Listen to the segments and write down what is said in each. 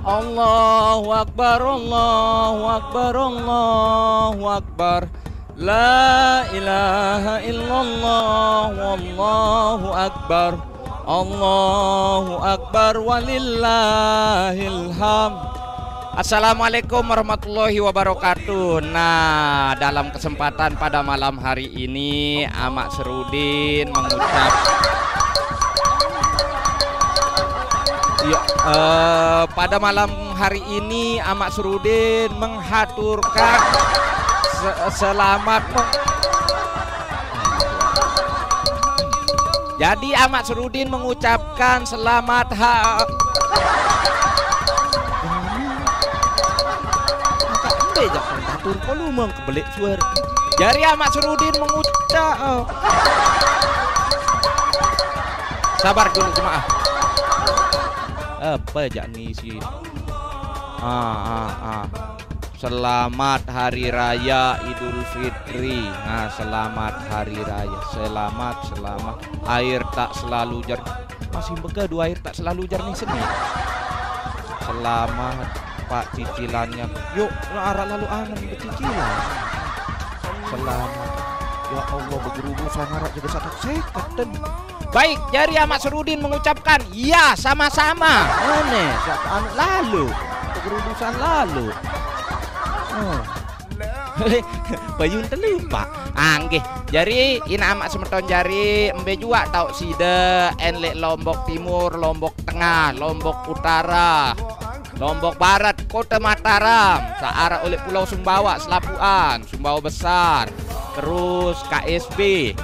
Allahu Akbar, Allahu Akbar, Allahu Akbar. La ilaha illallah, wallahu akbar. Allahu Akbar walillahil hamd. Assalamualaikum warahmatullahi wabarakatuh. Nah, dalam kesempatan pada malam hari ini Amak Serudin mengucap pada malam hari ini Amak Serudin menghaturkan selamat. Jadi Amak Serudin mengucapkan selamat Jadi Amak Serudin mengucap sabar dulu jemaah. Apa aja nih sih? Selamat Hari Raya Idul Fitri. Nah, selamat Hari Raya. Selamat. Air tak selalu jar. Masih begadu air tak selalu jar nih seni. Selamat Pak cicilannya. Yuk, arah lalu aman bercicilan. Selamat. Ya Allah, begerubu sangarak juga satu sekat. Baik, jadi Amak Serudin mengucapkan ya sama-sama. Aneh, lalu begerubusan lalu. Bayun terlupa. Anggih. Jadi ina Amak semeton jari embe juga tau sida enlek Lombok Timur, Lombok Tengah, Lombok Utara, Lombok Barat, Kota Mataram, searah oleh Pulau Sumbawa, Selapuan, Sumbawa Besar, terus KSB.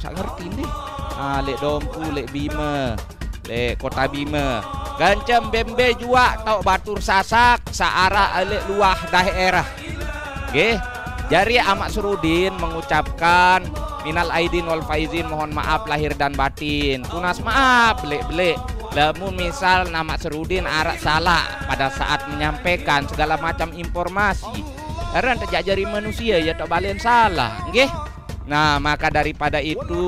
Saya ngerti nih. Lek Dompu, lek Bima, lek Kota Bima. Gancem Bembe juga tau Batur Sasak, searah oleh luah daerah. Oke. Jadi Amak Serudin mengucapkan minal aidin wal faizin, mohon maaf lahir dan batin. Tunas maaf belek-belek. Lamun misal Amak Serudin arak salah pada saat menyampaikan segala macam informasi. Karena terjadi manusia ya tak balen salah, nggih. Nah, maka daripada itu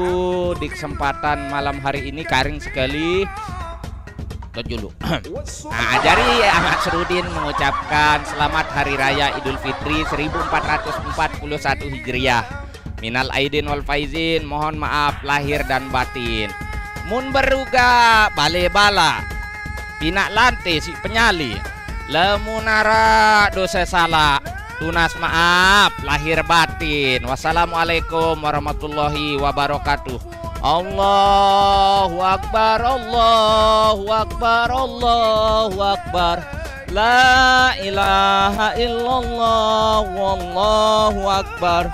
di kesempatan malam hari ini karing sekali dulu. Nah, jadi Amak Serudin mengucapkan selamat Hari Raya Idul Fitri 1441 Hijriah. Minal aidin wal faizin, mohon maaf lahir dan batin. Mun beruga bale bala pinak lante si penyali. Lemunara dosa salah, tunas maaf lahir batin. Wassalamualaikum warahmatullahi wabarakatuh. Allahu Akbar, Allahu Akbar, Allahu Akbar. La ilaha illallah, wallahu akbar.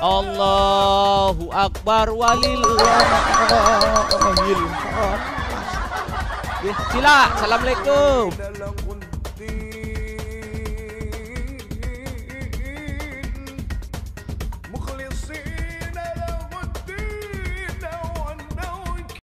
Allahu Akbar walillahil hamd. Sila, assalamualaikum.